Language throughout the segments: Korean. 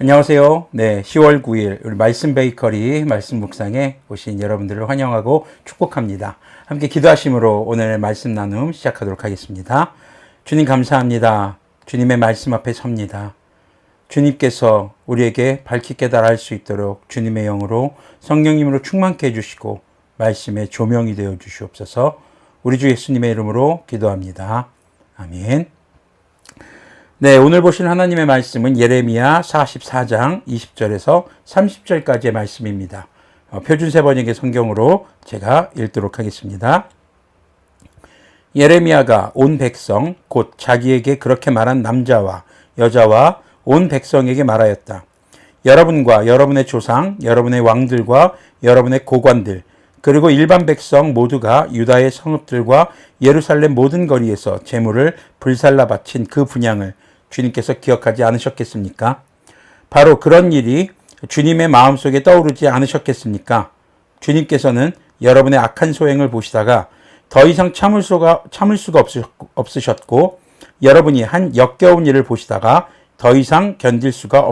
안녕하세요. 네, 10월 9일 우리 말씀 베이커리 말씀 묵상에 오신 여러분들을 환영하고 축복합니다. 함께 기도하심으로 오늘의 말씀 나눔 시작하도록 하겠습니다. 주님 감사합니다. 주님의 말씀 앞에 섭니다. 주님께서 우리에게 밝히 깨달아 알 수 있도록 주님의 영으로 성령님으로 충만케 해주시고 말씀의 조명이 되어 주시옵소서. 우리 주 예수님의 이름으로 기도합니다. 아멘. 네, 오늘 보신 하나님의 말씀은 예레미야 44장 20절에서 30절까지의 말씀입니다. 표준세 번역의 성경으로 제가 읽도록 하겠습니다. 예레미야가 온 백성 곧 자기에게 그렇게 말한 남자와 여자와 온 백성에게 말하였다. 여러분과 여러분의 조상, 여러분의 왕들과 여러분의 고관들, 그리고 일반 백성 모두가 유다의 성읍들과 예루살렘 모든 거리에서 제물을 불살라 바친 그 분향을 주님께서 기억하지 않으셨겠습니까? 바로 그런 일이 주님의 마음속에 떠오르지 않으셨겠습니까? 주님께서는 여러분의 악한 소행을 보시다가 더 이상 참을 수가 없으셨고, 여러분이 한 역겨운 일을 보시다가 더 이상 견딜 수가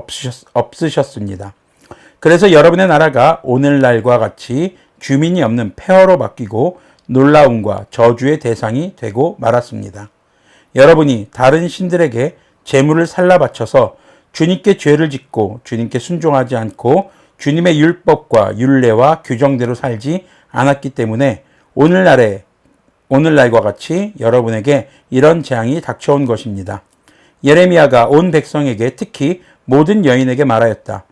없으셨습니다. 그래서 여러분의 나라가 오늘날과 같이 주민이 없는 폐허로 바뀌고 놀라움과 저주의 대상이 되고 말았습니다. 여러분이 다른 신들에게 제물을 살라 바쳐서 주님께 죄를 짓고 주님께 순종하지 않고 주님의 율법과 율례와 규정대로 살지 않았기 때문에 오늘날과 같이 여러분에게 이런 재앙이 닥쳐온 것입니다. 예레미야가 온 백성에게 특히 모든 여인에게 말하였다.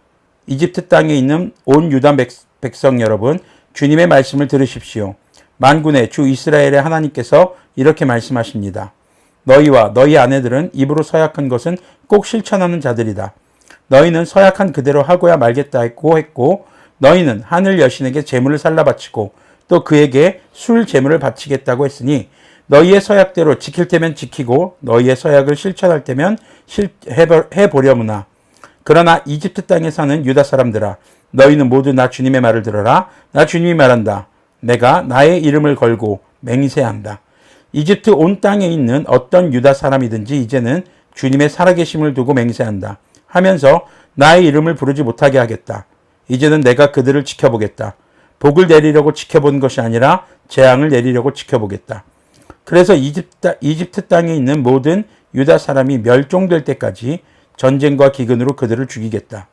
이집트 땅에 있는 온 유다 백성 여러분, 주님의 말씀을 들으십시오. 만군의 주 이스라엘의 하나님께서 이렇게 말씀하십니다. 너희와 너희 아내들은 입으로 서약한 것은 꼭 실천하는 자들이다. 너희는 서약한 그대로 하고야 말겠다 했고 너희는 하늘 여신에게 제물을 살라 바치고 또 그에게 술 제물을 바치겠다고 했으니 너희의 서약대로 지킬 때면 지키고 너희의 서약을 실천할 때면 해보려무나. 그러나 이집트 땅에 사는 유다 사람들아, 너희는 모두 나 주님의 말을 들어라. 나 주님이 말한다. 내가 나의 이름을 걸고 맹세한다. 이집트 온 땅에 있는 어떤 유다 사람이든지 이제는 주님의 살아계심을 두고 맹세한다 하면서 나의 이름을 부르지 못하게 하겠다. 이제는 내가 그들을 지켜보겠다. 복을 내리려고 지켜본 것이 아니라 재앙을 내리려고 지켜보겠다. 그래서 이집트 땅에 있는 모든 유다 사람이 멸종될 때까지 전쟁과 기근으로 그들을 죽이겠다.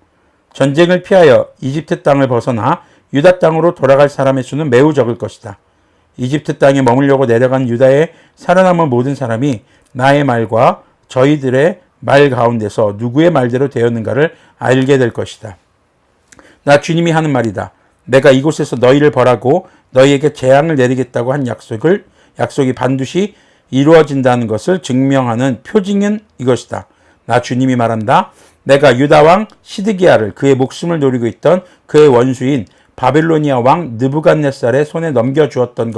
전쟁을 피하여 이집트 땅을 벗어나 유다 땅으로 돌아갈 사람의 수는 매우 적을 것이다. 이집트 땅에 머물려고 내려간 유다에 살아남은 모든 사람이 나의 말과 저희들의 말 가운데서 누구의 말대로 되었는가를 알게 될 것이다. 나 주님이 하는 말이다. 내가 이곳에서 너희를 벌하고 너희에게 재앙을 내리겠다고 한 약속이 반드시 이루어진다는 것을 증명하는 표징은 이것이다. 나 주님이 말한다. 내가 유다 왕 시드기야를 그의 목숨을 노리고 있던 그의 원수인 바벨로니아 왕 느부갓네살의 손에 넘겨주었던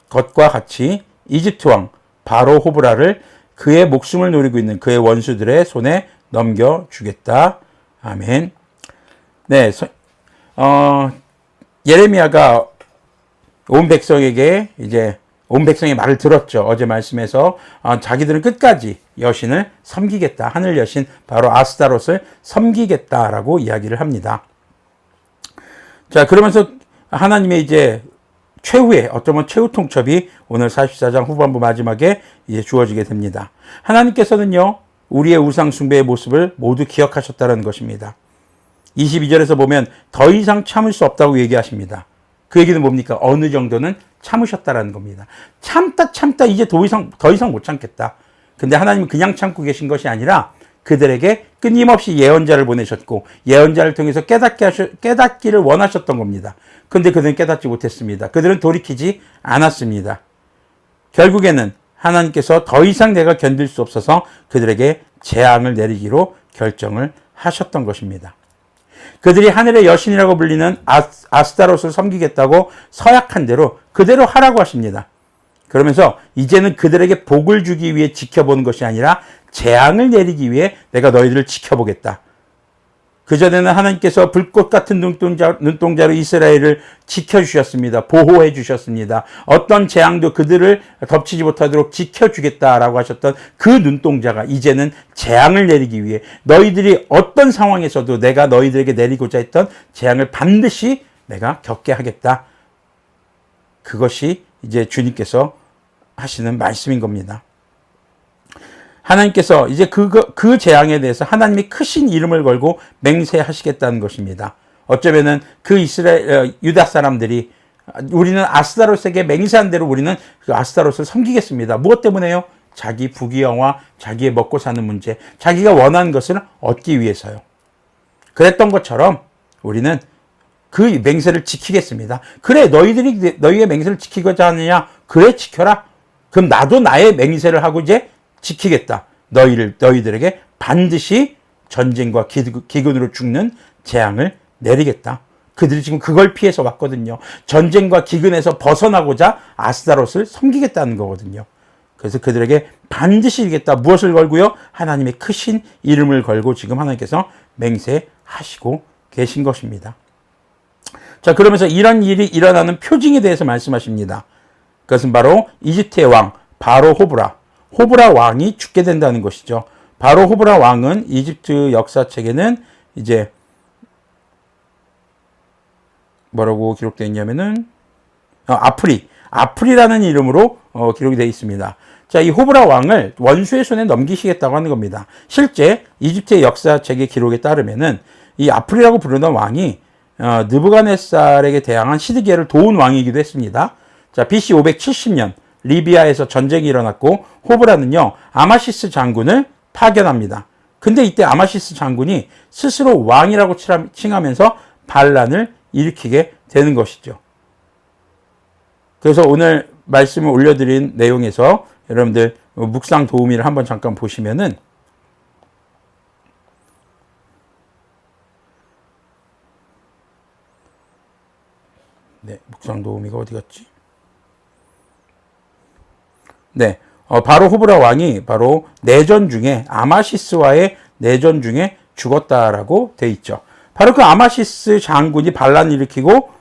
것과 같이 이집트 왕 바로 호브라를 그의 목숨을 노리고 있는 그의 원수들의 손에 넘겨주겠다. 아멘. 네, 예레미야가 온 백성에게 온 백성의 말을 들었죠. 어제 말씀에서 자기들은 끝까지 여신을 섬기겠다. 하늘 여신 바로 아스타롯을 섬기겠다라고 이야기를 합니다. 자, 그러면서 하나님의 최후의 어쩌면 최후 통첩이 오늘 44장 후반부 마지막에 주어지게 됩니다. 하나님께서는요, 우리의 우상 숭배의 모습을 모두 기억하셨다는 것입니다. 22절에서 보면 더 이상 참을 수 없다고 얘기하십니다. 그 얘기는 뭡니까? 어느 정도는 참으셨다라는 겁니다. 참다 이제 더 이상 못 참겠다. 근데 하나님은 그냥 참고 계신 것이 아니라 그들에게 끊임없이 예언자를 보내셨고 예언자를 통해서 깨닫기를 원하셨던 겁니다. 그런데 그들은 깨닫지 못했습니다. 그들은 돌이키지 않았습니다. 결국에는 하나님께서 더 이상 내가 견딜 수 없어서 그들에게 재앙을 내리기로 결정을 하셨던 것입니다. 그들이 하늘의 여신이라고 불리는 아스타롯을 섬기겠다고 서약한 대로 그대로 하라고 하십니다. 그러면서 이제는 그들에게 복을 주기 위해 지켜보는 것이 아니라 재앙을 내리기 위해 내가 너희들을 지켜보겠다. 그전에는 하나님께서 불꽃 같은 눈동자로 이스라엘을 지켜주셨습니다. 보호해 주셨습니다. 어떤 재앙도 그들을 덮치지 못하도록 지켜주겠다라고 하셨던 그 눈동자가 이제는 재앙을 내리기 위해 너희들이 어떤 상황에서도 내가 너희들에게 내리고자 했던 재앙을 반드시 내가 겪게 하겠다. 그것이 이제 주님께서 하시는 말씀인 겁니다. 하나님께서 이제 그 재앙에 대해서 하나님이 크신 이름을 걸고 맹세하시겠다는 것입니다. 어쩌면은 그 유다 사람들이 우리는 아스타롯에게 맹세한 대로 우리는 그 아스타롯을 섬기겠습니다. 무엇 때문에요? 자기 부귀영화, 자기의 먹고 사는 문제, 자기가 원하는 것을 얻기 위해서요. 그랬던 것처럼 우리는 그 맹세를 지키겠습니다. 그래, 너희들이 너희의 맹세를 지키고자 하느냐? 그래, 지켜라. 그럼 나도 나의 맹세를 하고 이제 지키겠다. 너희들에게 반드시 전쟁과 기근으로 죽는 재앙을 내리겠다. 그들이 지금 그걸 피해서 왔거든요. 전쟁과 기근에서 벗어나고자 아스타롯을 섬기겠다는 거거든요. 그래서 그들에게 반드시 이기겠다. 무엇을 걸고요? 하나님의 크신 이름을 걸고 지금 하나님께서 맹세하시고 계신 것입니다. 자, 그러면서 이런 일이 일어나는 표징에 대해서 말씀하십니다. 그것은 바로 이집트의 왕 바로 호브라 왕이 죽게 된다는 것이죠. 바로 호브라 왕은 이집트 역사책에는 이제 뭐라고 기록되어 있냐면은 아프리라는 이름으로 기록이 되어 있습니다. 자, 이 호브라 왕을 원수의 손에 넘기시겠다고 하는 겁니다. 실제 이집트의 역사책의 기록에 따르면은 이 아프리라고 부르는 왕이 느부갓네살에게 대항한 시드기야를 도운 왕이기도 했습니다. 자, BC 570년 리비아에서 전쟁이 일어났고 호브라는요 아마시스 장군을 파견합니다. 근데 이때 아마시스 장군이 스스로 왕이라고 칭하면서 반란을 일으키게 되는 것이죠. 그래서 오늘 말씀을 올려드린 내용에서 여러분들 묵상 도우미를 한번 잠깐 보시면은 네, 묵상 도우미가 어디 갔지? 네, 바로 호브라 왕이 바로 내전 중에 아마시스와의 내전 중에 죽었다라고 돼 있죠. 바로 그 아마시스 장군이 반란을 일으키고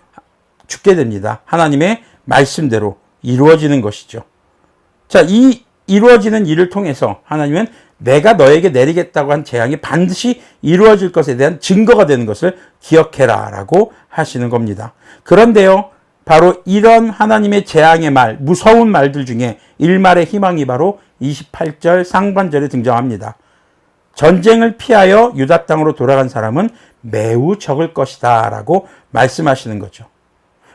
죽게 됩니다. 하나님의 말씀대로 이루어지는 것이죠. 자, 이 이루어지는 일을 통해서 하나님은 내가 너에게 내리겠다고 한 재앙이 반드시 이루어질 것에 대한 증거가 되는 것을 기억해라 라고 하시는 겁니다. 그런데요, 바로 이런 하나님의 재앙의 말, 무서운 말들 중에 일말의 희망이 바로 28절 상반절에 등장합니다. 전쟁을 피하여 유다 땅으로 돌아간 사람은 매우 적을 것이다 라고 말씀하시는 거죠.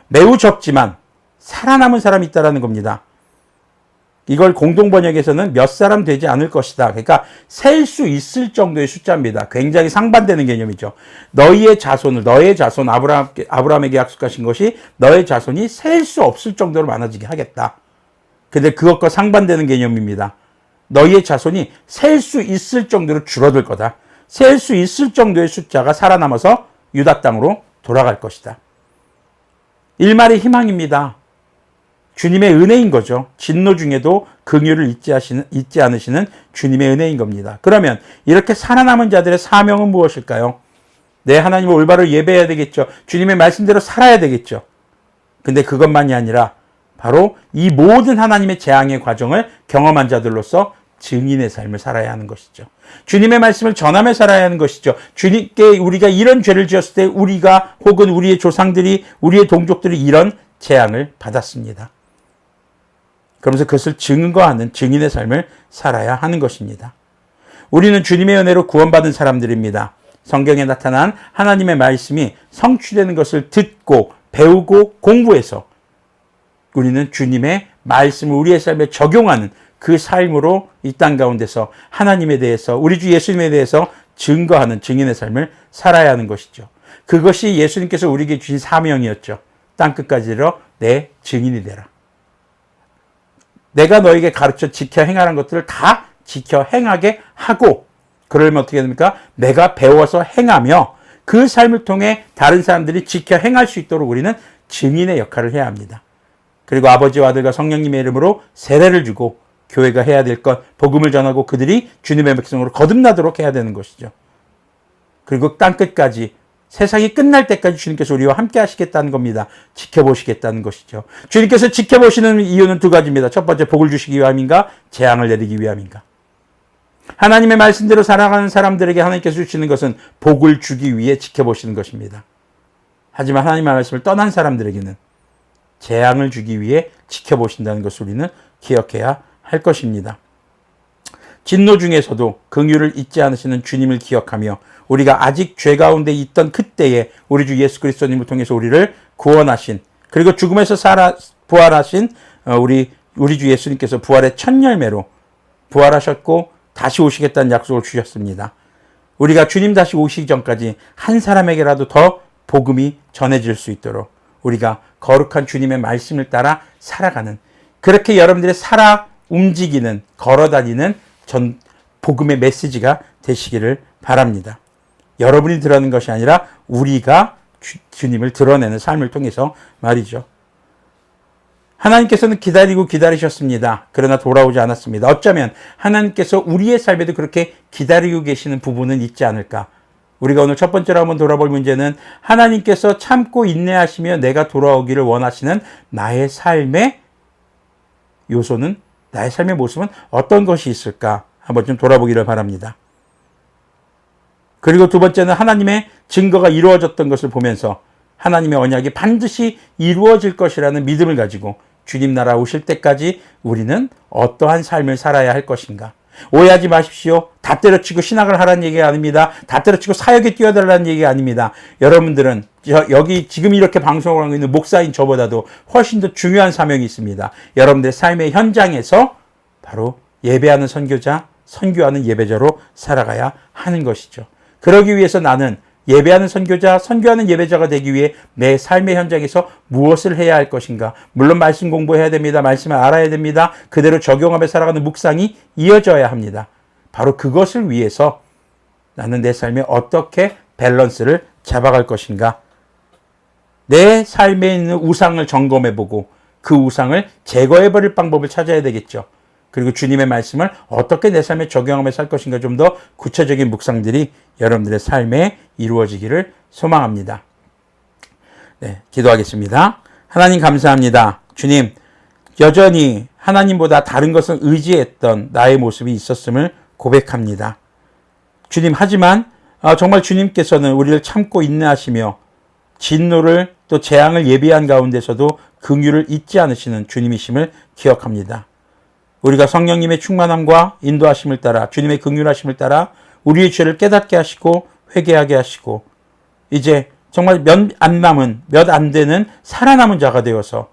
매우 적지만 살아남은 사람이 있다는 겁니다. 이걸 공동번역에서는 몇 사람 되지 않을 것이다. 그러니까 셀 수 있을 정도의 숫자입니다. 굉장히 상반되는 개념이죠. 너의 자손 아브라함에게 약속하신 것이 너의 자손이 셀 수 없을 정도로 많아지게 하겠다. 근데 그것과 상반되는 개념입니다. 너희의 자손이 셀 수 있을 정도로 줄어들 거다. 셀 수 있을 정도의 숫자가 살아남아서 유다 땅으로 돌아갈 것이다. 일말의 희망입니다. 주님의 은혜인 거죠. 진노 중에도 긍휼을 잊지 않으시는 주님의 은혜인 겁니다. 그러면 이렇게 살아남은 자들의 사명은 무엇일까요? 네, 하나님을 올바로 예배해야 되겠죠. 주님의 말씀대로 살아야 되겠죠. 근데 그것만이 아니라 바로 이 모든 하나님의 재앙의 과정을 경험한 자들로서 증인의 삶을 살아야 하는 것이죠. 주님의 말씀을 전하며 살아야 하는 것이죠. 주님께 우리가 이런 죄를 지었을 때 우리가 혹은 우리의 조상들이 우리의 동족들이 이런 재앙을 받았습니다. 그러면서 그것을 증거하는 증인의 삶을 살아야 하는 것입니다. 우리는 주님의 은혜로 구원받은 사람들입니다. 성경에 나타난 하나님의 말씀이 성취되는 것을 듣고 배우고 공부해서 우리는 주님의 말씀을 우리의 삶에 적용하는 그 삶으로 이 땅 가운데서 하나님에 대해서 우리 주 예수님에 대해서 증거하는 증인의 삶을 살아야 하는 것이죠. 그것이 예수님께서 우리에게 주신 사명이었죠. 땅끝까지 이르러 내 증인이 되라. 내가 너에게 가르쳐 지켜 행하라는 것들을 다 지켜 행하게 하고 그러면 어떻게 됩니까? 내가 배워서 행하며 그 삶을 통해 다른 사람들이 지켜 행할 수 있도록 우리는 증인의 역할을 해야 합니다. 그리고 아버지와 아들과 성령님의 이름으로 세례를 주고 교회가 해야 될 것, 복음을 전하고 그들이 주님의 백성으로 거듭나도록 해야 되는 것이죠. 그리고 땅끝까지 세상이 끝날 때까지 주님께서 우리와 함께 하시겠다는 겁니다. 지켜보시겠다는 것이죠. 주님께서 지켜보시는 이유는 두 가지입니다. 첫 번째, 복을 주시기 위함인가? 재앙을 내리기 위함인가? 하나님의 말씀대로 살아가는 사람들에게 하나님께서 주시는 것은 복을 주기 위해 지켜보시는 것입니다. 하지만 하나님의 말씀을 떠난 사람들에게는 재앙을 주기 위해 지켜보신다는 것을 우리는 기억해야 할 것입니다. 진노 중에서도 긍휼을 잊지 않으시는 주님을 기억하며 우리가 아직 죄 가운데 있던 그때에 우리 주 예수 그리스도님을 통해서 우리를 구원하신, 그리고 죽음에서 부활하신 우리 주 예수님께서 부활의 첫 열매로 부활하셨고 다시 오시겠다는 약속을 주셨습니다. 우리가 주님 다시 오시기 전까지 한 사람에게라도 더 복음이 전해질 수 있도록 우리가 거룩한 주님의 말씀을 따라 살아가는, 그렇게 여러분들의 움직이는, 걸어다니는 복음의 메시지가 되시기를 바랍니다. 여러분이 드러내는 것이 아니라 우리가 주님을 드러내는 삶을 통해서 말이죠. 하나님께서는 기다리셨습니다. 그러나 돌아오지 않았습니다. 어쩌면 하나님께서 우리의 삶에도 그렇게 기다리고 계시는 부분은 있지 않을까. 우리가 오늘 첫 번째로 한번 돌아볼 문제는 하나님께서 참고 인내하시며 내가 돌아오기를 원하시는 나의 삶의 요소는, 나의 삶의 모습은 어떤 것이 있을까 한번 좀 돌아보기를 바랍니다. 그리고 두 번째는 하나님의 증거가 이루어졌던 것을 보면서 하나님의 언약이 반드시 이루어질 것이라는 믿음을 가지고 주님 나라 오실 때까지 우리는 어떠한 삶을 살아야 할 것인가. 오해하지 마십시오. 다 때려치고 신학을 하라는 얘기가 아닙니다. 다 때려치고 사역에 뛰어들라는 얘기가 아닙니다. 여러분들은 여기 지금 이렇게 방송을 하고 있는 목사인 저보다도 훨씬 더 중요한 사명이 있습니다. 여러분들의 삶의 현장에서 바로 예배하는 선교자, 선교하는 예배자로 살아가야 하는 것이죠. 그러기 위해서 나는 예배하는 선교자, 선교하는 예배자가 되기 위해 내 삶의 현장에서 무엇을 해야 할 것인가? 물론 말씀 공부해야 됩니다. 말씀을 알아야 됩니다. 그대로 적용하며 살아가는 묵상이 이어져야 합니다. 바로 그것을 위해서 나는 내 삶에 어떻게 밸런스를 잡아갈 것인가? 내 삶에 있는 우상을 점검해보고 그 우상을 제거해버릴 방법을 찾아야 되겠죠. 그리고 주님의 말씀을 어떻게 내 삶에 적용하며 살 것인가, 좀 더 구체적인 묵상들이 여러분들의 삶에 이루어지기를 소망합니다. 네, 기도하겠습니다. 하나님 감사합니다. 주님, 여전히 하나님보다 다른 것을 의지했던 나의 모습이 있었음을 고백합니다. 주님, 하지만 정말 주님께서는 우리를 참고 인내하시며 진노를 또 재앙을 예비한 가운데서도 긍휼을 잊지 않으시는 주님이심을 기억합니다. 우리가 성령님의 충만함과 인도하심을 따라, 주님의 긍휼하심을 따라 우리의 죄를 깨닫게 하시고 회개하게 하시고 이제 정말 몇 안 되는 살아남은 자가 되어서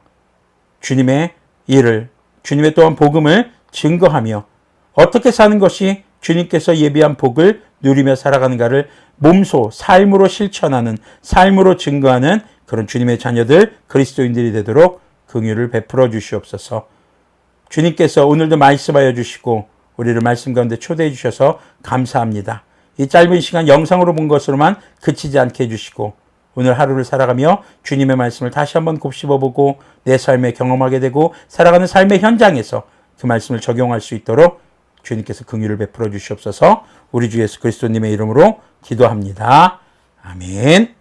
주님의 일을, 주님의 또한 복음을 증거하며 어떻게 사는 것이 주님께서 예비한 복을 누리며 살아가는가를 몸소 삶으로 실천하는, 삶으로 증거하는 그런 주님의 자녀들, 그리스도인들이 되도록 긍휼을 베풀어 주시옵소서. 주님께서 오늘도 말씀하여 주시고 우리를 말씀 가운데 초대해 주셔서 감사합니다. 이 짧은 시간 영상으로 본 것으로만 그치지 않게 해주시고 오늘 하루를 살아가며 주님의 말씀을 다시 한번 곱씹어보고 내 삶에 경험하게 되고 살아가는 삶의 현장에서 그 말씀을 적용할 수 있도록 주님께서 긍휼을 베풀어 주시옵소서. 우리 주 예수 그리스도님의 이름으로 기도합니다. 아멘.